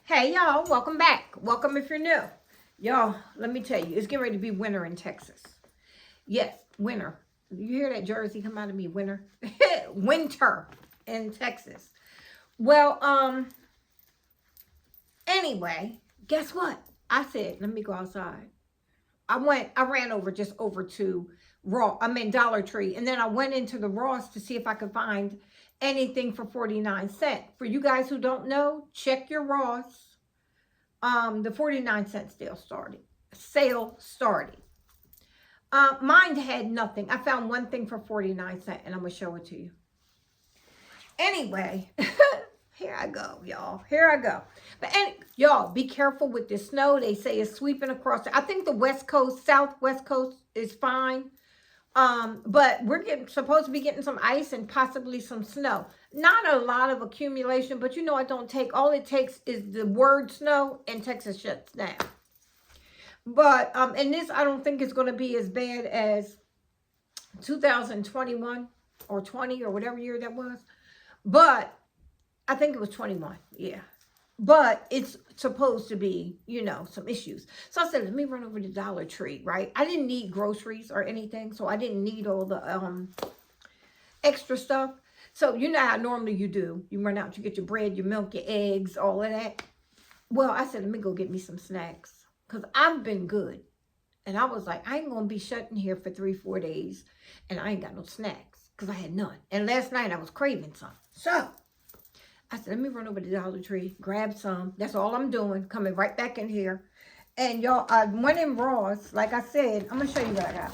Hey y'all, welcome back. Welcome if you're new. Y'all, let me tell you, it's getting ready to be winter in Texas. Yes, winter. You hear that Jersey come out of me? Winter. Winter in Texas. Well, anyway, guess what? I said, let me go outside. I ran over just over to Dollar Tree, and then I went into the Ross to see if I could find anything for 49 cents. For you guys who don't know, check your Ross. The 49 cent sale started. Mine had nothing. I found one thing for 49 cents, and I'm gonna show it to you. Anyway, here I go, y'all. Here I go. But y'all, be careful with the snow. They say it's sweeping across. I think the West Coast, Southwest Coast is fine. But we're supposed to be getting some ice and possibly some snow. Not a lot of accumulation, but you know, all it takes is the word snow and Texas shuts down. But, and this, I don't think is going to be as bad as 2021 or 20 or whatever year that was. But I think it was 21. Yeah. But it's supposed to be, you know, some issues. So I said, let me run over to Dollar Tree, right? I didn't need groceries or anything, so I didn't need all the extra stuff. So you know how normally you do. You run out, you get your bread, your milk, your eggs, all of that. Well, I said, let me go get me some snacks. Because I've been good. And I was like, I ain't going to be shutting here for 3-4 days. And I ain't got no snacks. Because I had none. And last night I was craving some. So I said, let me run over to Dollar Tree, grab some. That's all I'm doing, coming right back in here. And y'all, I went in Ross. Like I said, I'm going to show you what I got.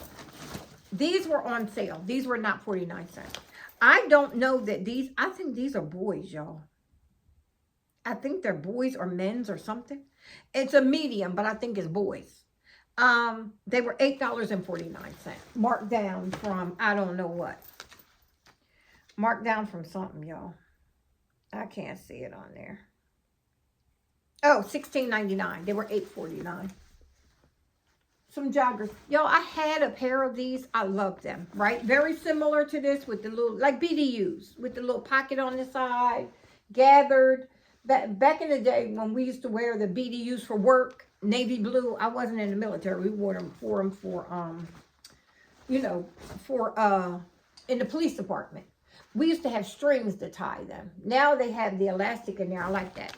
These were on sale. These were not 49 cents. I don't know that I think these are boys, y'all. I think they're boys or men's or something. It's a medium, but I think it's boys. They were $8.49. Marked down from, I don't know what. Marked down from something, y'all. I can't see it on there. Oh, $16.99. They were $8.49. Some joggers. Yo, I had a pair of these. I love them, right? Very similar to this with the little, like BDUs, with the little pocket on the side, gathered. Back in the day when we used to wear the BDUs for work, navy blue. I wasn't in the military. We wore them for you know, in the police department. We used to have strings to tie them. Now they have the elastic in there. I like that.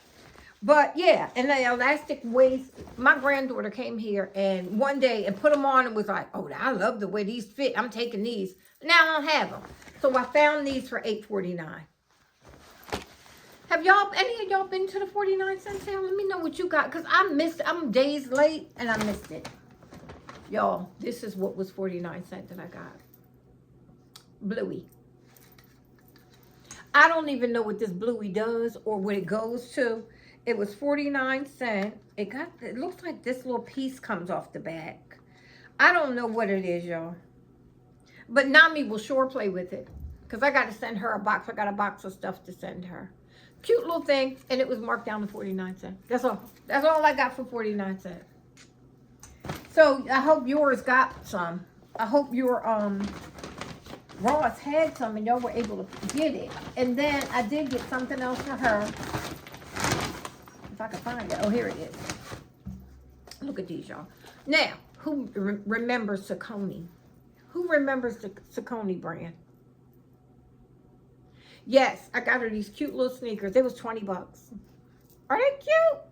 But yeah, and the elastic waist. My granddaughter came here and one day and put them on and was like, oh, I love the way these fit. I'm taking these. Now I don't have them. So I found these for $8.49. Have any of y'all been to the 49 cent sale? Let me know what you got. Because I'm days late and I missed it. Y'all, this is what was 49 cents that I got. Bluey. I don't even know what this Bluey does or what it goes to. It was 49 cents. It looks like this little piece comes off the back. I don't know what it is, y'all. But Nami will sure play with it. Because I got to send her a box. I got a box of stuff to send her. Cute little thing. And it was marked down to 49 cents. That's all. That's all I got for 49 cents. So I hope yours got some. I hope your Ross had some and y'all were able to get it. And then I did get something else for her. If I can find it. Oh, here it is. Look at these, y'all. Now, who remembers Saucony? Who remembers the Saucony brand? Yes, I got her these cute little sneakers. They was 20 bucks. Are they cute?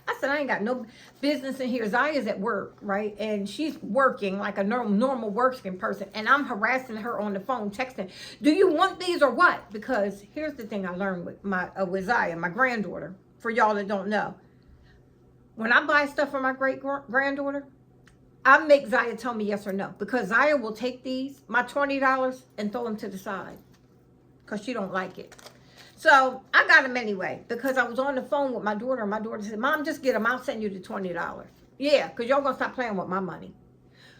I said, I ain't got no business in here. Zaya's at work, right? And she's working like a normal working person. And I'm harassing her on the phone, texting, do you want these or what? Because here's the thing I learned with Zaya, my granddaughter, for y'all that don't know. When I buy stuff for my great-granddaughter, I make Zaya tell me yes or no. Because Zaya will take these, my $20, and throw them to the side. Because she don't like it. So I got them anyway because I was on the phone with my daughter and my daughter said, Mom, just get them. I'll send you the $20. Yeah, because y'all going to stop playing with my money.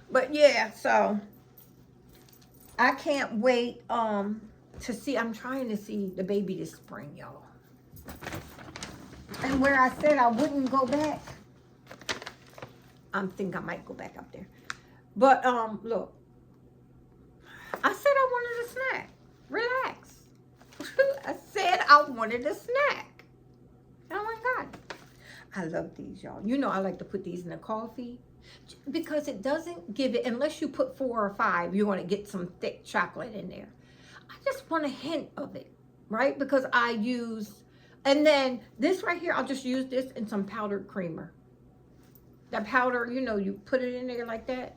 But yeah, so I can't wait to see. I'm trying to see the baby this spring, y'all. And where I said I wouldn't go back, I think I might go back up there. But look, I said I wanted a snack. Relax. I said I wanted a snack. And I went and got it. I love these, y'all. You know I like to put these in the coffee because it doesn't give it, unless you put 4 or 5, you're going to get some thick chocolate in there. I just want a hint of it, right? Because I use, and then this right here, I'll just use this in some powdered creamer. That powder, you know, you put it in there like that.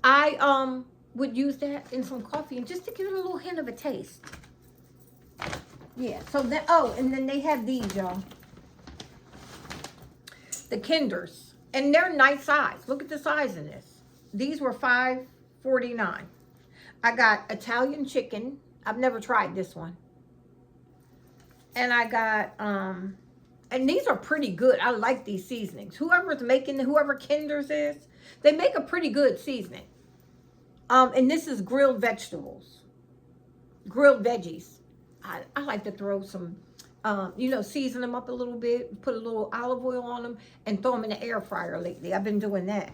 I would use that in some coffee and just to give it a little hint of a taste. Yeah, so that, oh, and then they have these, y'all. The Kinders. And they're nice size. Look at the size of this. These were $5.49. I got Italian chicken. I've never tried this one. And I got, and these are pretty good. I like these seasonings. Whoever's making, whoever Kinders is, they make a pretty good seasoning. And this is grilled vegetables. Grilled veggies. I like to throw some, you know, season them up a little bit, put a little olive oil on them, and throw them in the air fryer lately. I've been doing that.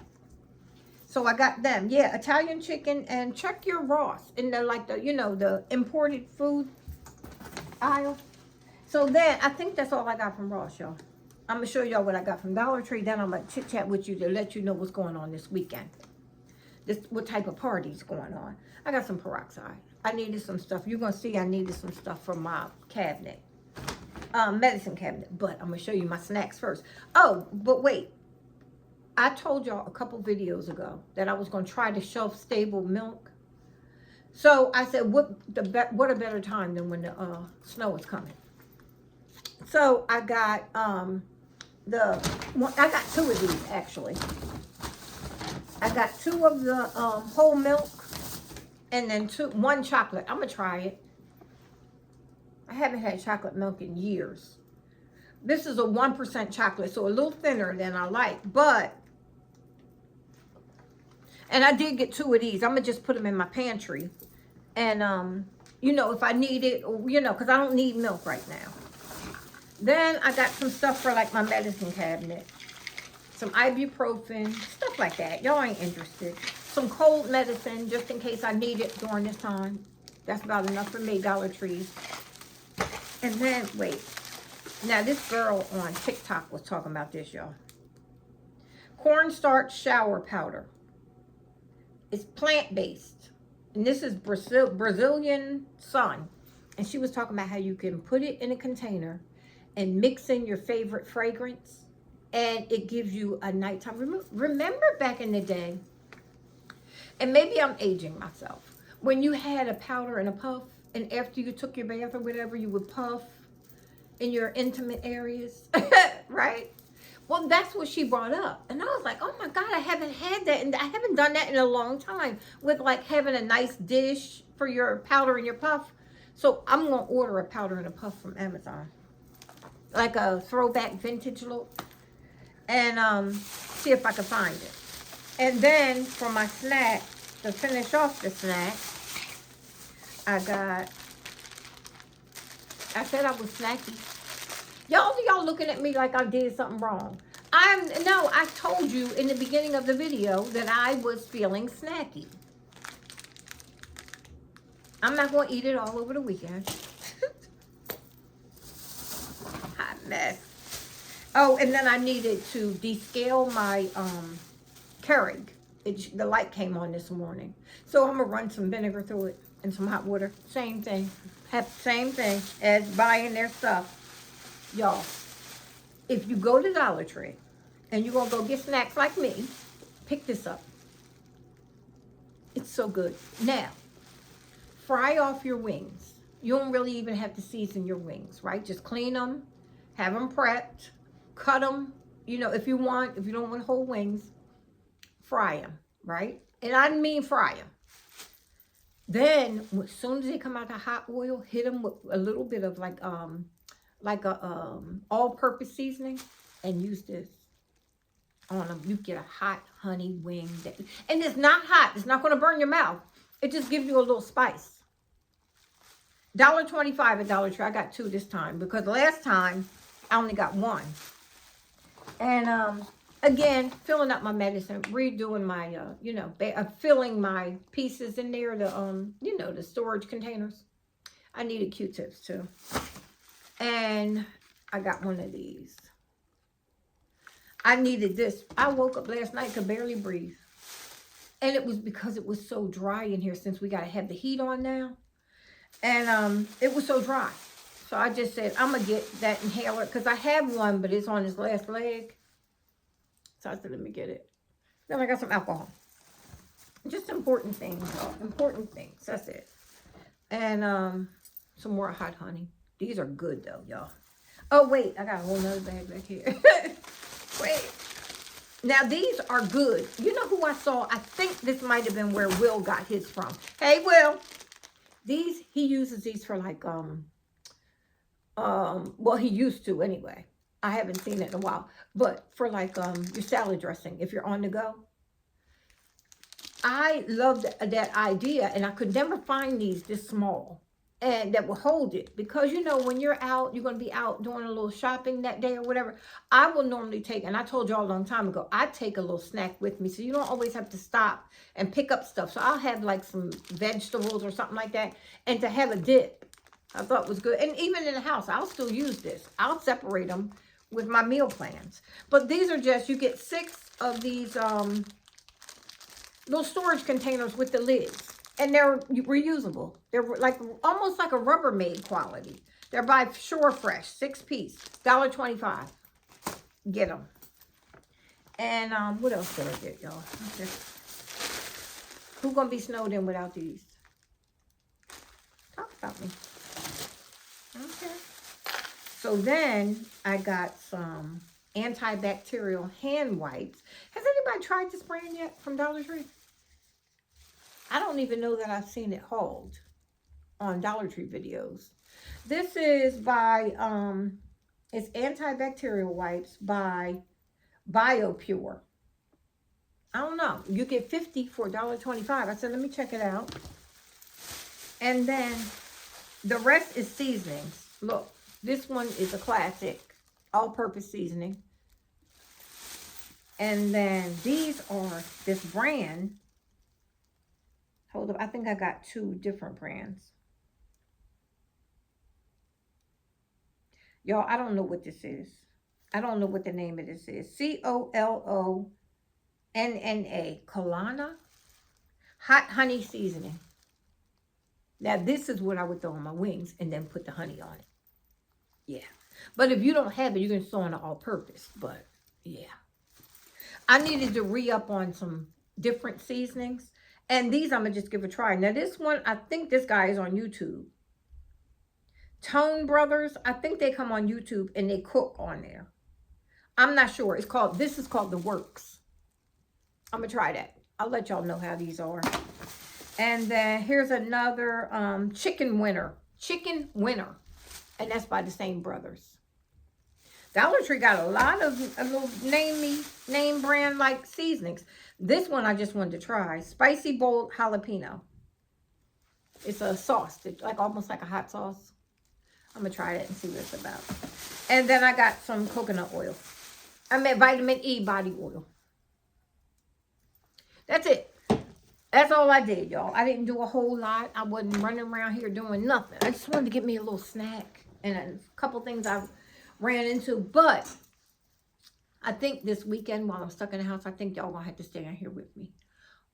So I got them. Yeah, Italian chicken, and check your Ross in the, like the, you know, the imported food aisle. So then, I think that's all I got from Ross, y'all. I'm going to show y'all what I got from Dollar Tree. Then I'm going to chit-chat with you to let you know what's going on this weekend. What type of party's going on. I got some peroxide. I needed some stuff. You're going to see I needed some stuff from my cabinet. Medicine cabinet. But I'm going to show you my snacks first. Oh, but wait. I told y'all a couple videos ago that I was going to try the shelf-stable milk. So I said, what a better time than when the snow is coming. So I got I got 2 of these actually. I got 2 of the whole milk, and then 1 chocolate. I'm gonna try it. I haven't had chocolate milk in years. This is a 1% chocolate, so a little thinner than I like, but, and I did get 2 of these. I'm gonna just put them in my pantry, and you know, if I need it, or, you know, because I don't need milk right now. Then I got some stuff for like my medicine cabinet. Some ibuprofen, stuff like that. Y'all ain't interested. Some cold medicine, just in case I need it during this time. That's about enough for me, Dollar Trees. And then, wait. Now, this girl on TikTok was talking about this, y'all. Cornstarch shower powder. It's plant-based. And this is Brazilian Sun. And she was talking about how you can put it in a container and mix in your favorite fragrance. And it gives you a nighttime. Remember back in the day, and maybe I'm aging myself, when you had a powder and a puff, and after you took your bath or whatever, you would puff in your intimate areas, right? Well, that's what she brought up. And I was like, oh my God, I haven't had that. And I haven't done that in a long time with like having a nice dish for your powder and your puff. So I'm going to order a powder and a puff from Amazon. Like a throwback vintage look. And see if I can find it. And then for my snack, to finish off the snack, I said I was snacky. Y'all looking at me like I did something wrong. No, I told you in the beginning of the video that I was feeling snacky. I'm not going to eat it all over the weekend. Hot mess. Oh, and then I needed to descale my Keurig. The light came on this morning. So I'm going to run some vinegar through it and some hot water. Same thing. Same thing as buying their stuff. Y'all, if you go to Dollar Tree and you're going to go get snacks like me, pick this up. It's so good. Now, fry off your wings. You don't really even have to season your wings, right? Just clean them, have them prepped, cut them, you know, if you don't want whole wings, fry them, right? And I mean fry them. Then, as soon as they come out of hot oil, hit them with a little bit of like a all-purpose seasoning, and use this on them. You get a hot honey wing. And it's not hot. It's not going to burn your mouth. It just gives you a little spice. $1.25 at Dollar Tree. I got 2 this time because last time I only got 1. And again, filling up my medicine, redoing my, filling my pieces in there, the storage containers. I needed Q-tips too. And I got one of these. I needed this. I woke up last night, could barely breathe. And it was because it was so dry in here since we got to have the heat on now. And it was so dry. So I just said, I'm going to get that inhaler because I have one, but it's on his last leg. So I said, let me get it. Then I got some alcohol. Just important things, y'all. Important things. That's it. And some more hot honey. These are good, though, y'all. Oh, wait. I got a whole nother bag back here. Wait. Now, these are good. You know who I saw? I think this might have been where Will got his from. Hey, Will. These, he uses these for like, well, he used to anyway. I haven't seen it in a while. But for like your salad dressing, if you're on the go. I loved that idea, and I could never find these this small and that will hold it, because you know when you're out, you're going to be out doing a little shopping that day or whatever. I will normally take, and I told y'all a long time ago, I take a little snack with me, so you don't always have to stop and pick up stuff. So I'll have like some vegetables or something like that, and to have a dip, I thought was good. And even in the house, I'll still use this. I'll separate them with my meal plans. But these are just, you get 6 of these little storage containers with the lids, and they're reusable. They're like almost like a Rubbermaid quality. They're by Shore Fresh, 6-piece, $1.25. Get them. And what else did I get, y'all? Okay. Who's gonna be snowed in without these? Talk about me. Okay. So then I got some antibacterial hand wipes. Has anybody tried this brand yet from Dollar Tree? I don't even know that I've seen it hauled on Dollar Tree videos. This is by, it's antibacterial wipes by BioPure. I don't know. You get 50 for $1.25. I said, let me check it out. And then the rest is seasonings. Look, this one is a classic all-purpose seasoning. And then these are this brand. Hold up, I think I got 2 different brands. Y'all, I don't know what this is. I don't know what the name of this is. Colonna. Colonna. Hot honey seasoning. Now, this is what I would throw on my wings and then put the honey on it. Yeah. But if you don't have it, you can throw on an all-purpose. But, yeah. I needed to re-up on some different seasonings. And these I'm going to just give a try. Now, this one, I think this guy is on YouTube. Tone Brothers, I think they come on YouTube and they cook on there. I'm not sure. This is called The Works. I'm going to try that. I'll let y'all know how these are. And then here's another Chicken Winner. Chicken Winner. And that's by the same brothers. Dollar Tree got a lot of little name brand like seasonings. This one I just wanted to try. Spicy Bold Jalapeno. It's a sauce, like almost like a hot sauce. I'm going to try it and see what it's about. And then I got some coconut oil. I meant vitamin E body oil. That's it. That's all I did, y'all. I didn't do a whole lot. I wasn't running around here doing nothing. I just wanted to get me a little snack and a couple things I ran into. But I think this weekend while I'm stuck in the house, I think y'all going to have to stay in here with me.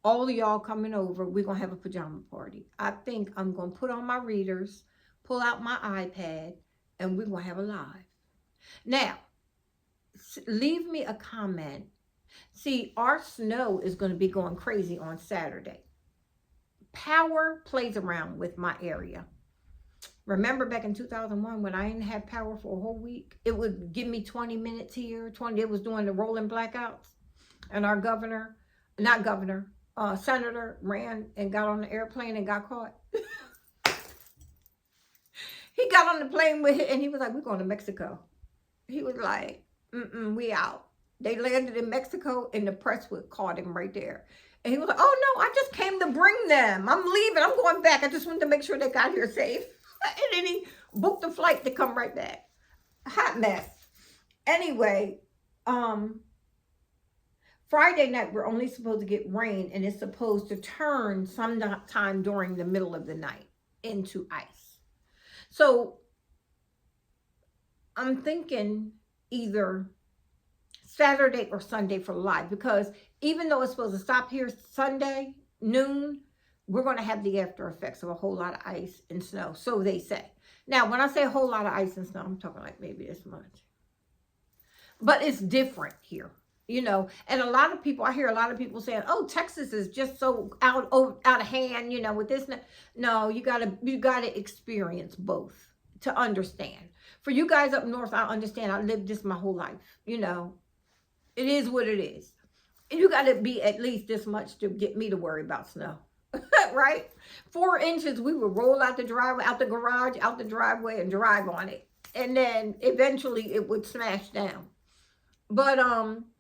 All of y'all coming over, we're going to have a pajama party. I think I'm going to put on my readers, pull out my iPad, and we're going to have a live. Now, leave me a comment. See, our snow is going to be going crazy on Saturday. Power plays around with my area. Remember back in 2001 when I didn't have power for a whole week? It would give me 20 minutes here. It was doing the rolling blackouts. And our senator ran and got on the airplane and got caught. He got on the plane with it and he was like, we're going to Mexico. He was like, we out. They landed in Mexico and the press would caught him right there. And he was like, oh no, I just came to bring them. I'm leaving. I'm going back. I just wanted to make sure they got here safe. And then he booked a flight to come right back. Hot mess. Anyway, Friday night, we're only supposed to get rain and it's supposed to turn sometime during the middle of the night into ice. So I'm thinking either Saturday or Sunday for live, because even though it's supposed to stop here Sunday noon, we're going to have the after effects of a whole lot of ice and snow, so they say. Now, when I say a whole lot of ice and snow, I'm talking like maybe this much. But it's different here, you know. And a lot of people, I hear a lot of people saying, "Oh, Texas is just so out of hand, you know, with this." No, you gotta experience both to understand. For you guys up north, I understand. I lived this my whole life, you know. It is what it is. You got to be at least this much to get me to worry about snow. Right? 4 inches, we would roll out the driveway, out the garage, out the driveway, and drive on it. And then eventually it would smash down. But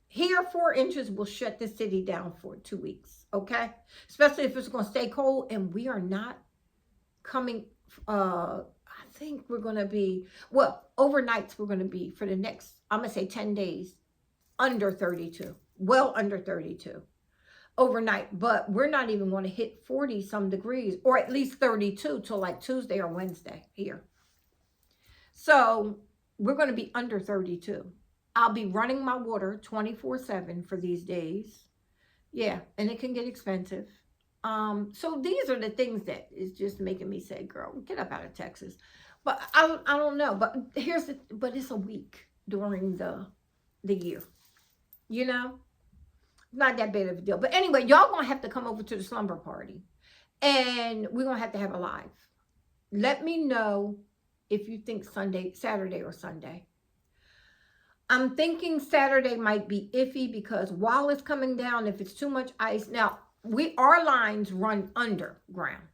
here, 4 inches will shut the city down for 2 weeks. Okay? Especially if it's going to stay cold. And we are not coming, I think we're going to be, well, overnights we're going to be for the next, I'm going to say 10 days, under 32. Well under 32 overnight, but we're not even going to hit 40 some degrees, or at least 32 till like Tuesday or Wednesday here. So we're going to be under 32. I'll be running my water 24/7 for these days. Yeah, and it can get expensive. So these are the things that is just making me say, girl, get up out of Texas. But I don't know. But but it's a week during the year, you know. Not that big of a deal. But anyway, y'all gonna have to come over to the slumber party. And we're gonna have to have a live. Let me know if you think Saturday or Sunday. I'm thinking Saturday might be iffy because while it's coming down, if it's too much ice. Now, our lines run underground.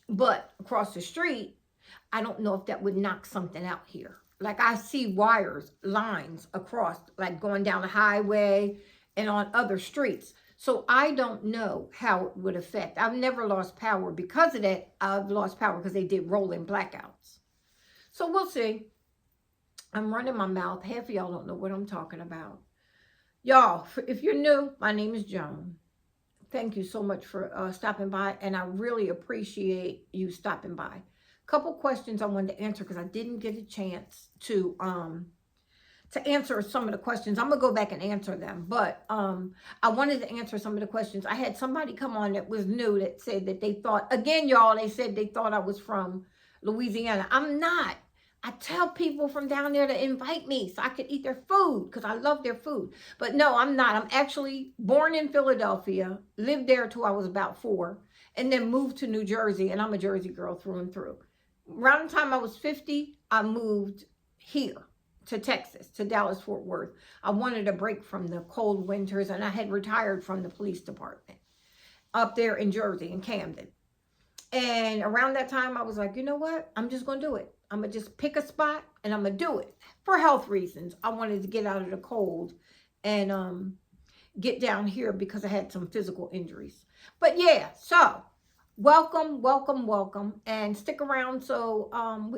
But across the street, I don't know if that would knock something out here. Like I see lines across, like going down the highway and on other streets. So I don't know how it would affect. I've never lost power because of that. I've lost power because they did rolling blackouts. So we'll see. I'm running my mouth. Half of y'all don't know what I'm talking about. Y'all, if you're new, my name is Joan. Thank you so much for stopping by. And I really appreciate you stopping by. Couple questions I wanted to answer because I didn't get a chance to answer some of the questions. I'm going to go back and answer them. But I wanted to answer some of the questions. I had somebody come on that was new that said that they thought, again, y'all, they said they thought I was from Louisiana. I'm not. I tell people from down there to invite me so I could eat their food because I love their food. But no, I'm not. I'm actually born in Philadelphia, lived there till I was about 4, and then moved to New Jersey. And I'm a Jersey girl through and through. Around the time I was 50, I moved here to Texas, to Dallas-Fort Worth. I wanted a break from the cold winters, and I had retired from the police department up there in Jersey, in Camden. And around that time, I was like, you know what? I'm just going to do it. I'm going to just pick a spot, and I'm going to do it. For health reasons, I wanted to get out of the cold and get down here because I had some physical injuries. But yeah, so welcome, welcome, welcome, and stick around so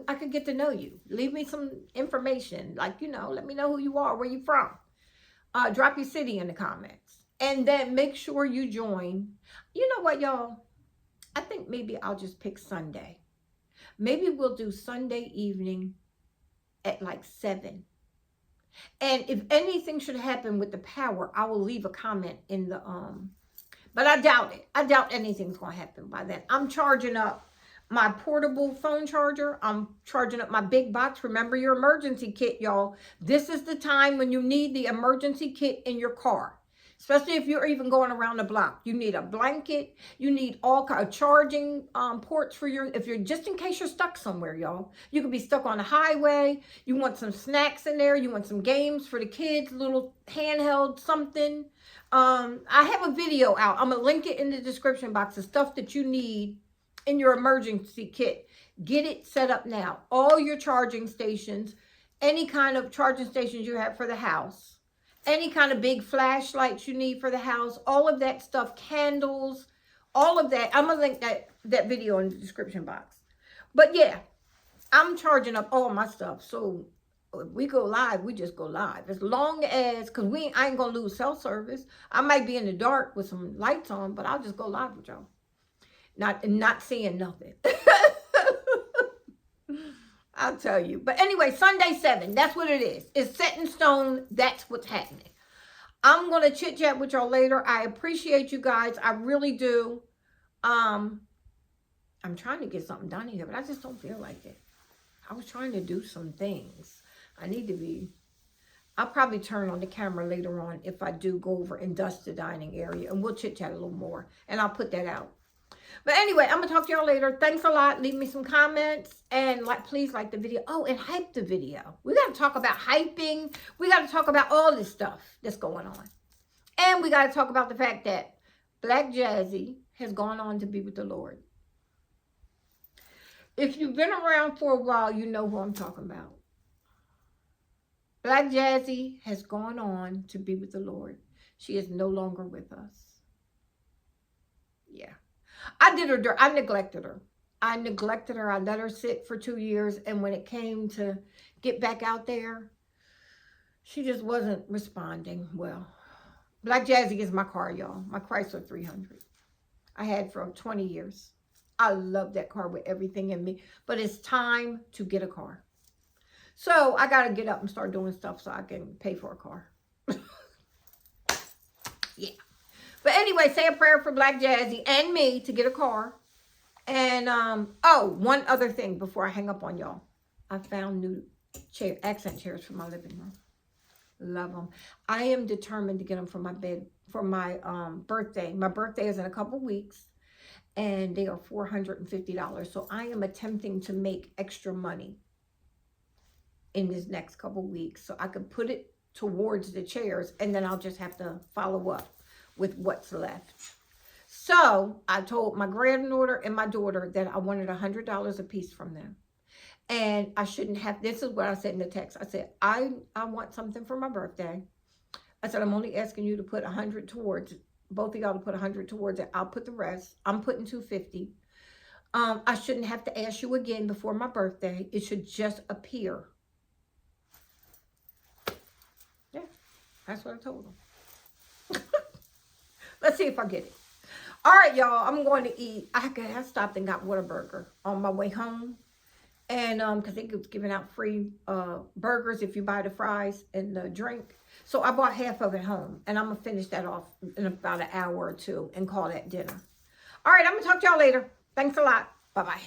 I could get to know you. Leave me some information, like, you know, let me know who you are, where you from. Drop your city in the comments, and then make sure you join. You know what, y'all? I think maybe I'll just pick Sunday. Maybe we'll do Sunday evening at like 7. And if anything should happen with the power, I will leave a comment in the but I doubt it. I doubt anything's going to happen by then. I'm charging up my portable phone charger. I'm charging up my big box. Remember your emergency kit, y'all. This is the time when you need the emergency kit in your car. Especially if you're even going around the block. You need a blanket. You need all kind of charging ports for just in case you're stuck somewhere, y'all. You could be stuck on the highway. You want some snacks in there. You want some games for the kids, little handheld something. I have a video out. I'm going to link it in the description box. The stuff that you need in your emergency kit. Get it set up now. All your charging stations, any kind of charging stations you have for the house. Any kind of big flashlights you need for the house, all of that stuff, candles, all of that. I'm going to link that video in the description box. But yeah, I'm charging up all my stuff. So if we go live, we just go live. As long as, because I ain't going to lose cell service. I might be in the dark with some lights on, but I'll just go live with y'all. Not seeing nothing. I'll tell you. But anyway, Sunday 7, that's what it is. It's set in stone. That's what's happening. I'm going to chit chat with y'all later. I appreciate you guys. I really do. I'm trying to get something done here, but I just don't feel like it. I was trying to do some things. I need to be. I'll probably turn on the camera later on if I do go over and dust the dining area, and we'll chit chat a little more, and I'll put that out. But anyway, I'm gonna talk to y'all later. Thanks a lot. Leave me some comments, and please like the video. Oh, and hype the video. We got to talk about hyping. We got to talk about all this stuff that's going on, and we got to talk about the fact that Black Jazzy has gone on to be with the Lord. If you've been around for a while, you know who I'm talking about. Black Jazzy has gone on to be with the Lord. She is no longer with us. Yeah. I did her dirt. I neglected her. I let her sit for 2 years. And when it came to get back out there, she just wasn't responding well. Black Jazzy is my car, y'all. My Chrysler 300. I had for 20 years. I love that car with everything in me. But it's time to get a car. So I got to get up and start doing stuff so I can pay for a car. Yeah. But anyway, say a prayer for Black Jazzy and me to get a car. And, oh, one other thing before I hang up on y'all. I found new accent chairs for my living room. Love them. I am determined to get them for my bed, for my birthday. My birthday is in a couple weeks. And they are $450. So I am attempting to make extra money in this next couple weeks. So I can put it towards the chairs. And then I'll just have to follow up with what's left. So I told my granddaughter and my daughter that I wanted $100 a piece from them. And I shouldn't have, this is what I said in the text. I said, I want something for my birthday. I said, I'm only asking you to put 100 towards it. Both of y'all to put 100 towards it. I'll put the rest. I'm putting 250. I shouldn't have to ask you again before my birthday. It should just appear. Yeah, that's what I told them. Let's see if I get it. All right, y'all. I'm going to eat. I stopped and got Whataburger on my way home. And because they was giving out free burgers if you buy the fries and the drink. So I bought half of it home. And I'm going to finish that off in about an hour or two and call that dinner. All right, I'm going to talk to y'all later. Thanks a lot. Bye-bye.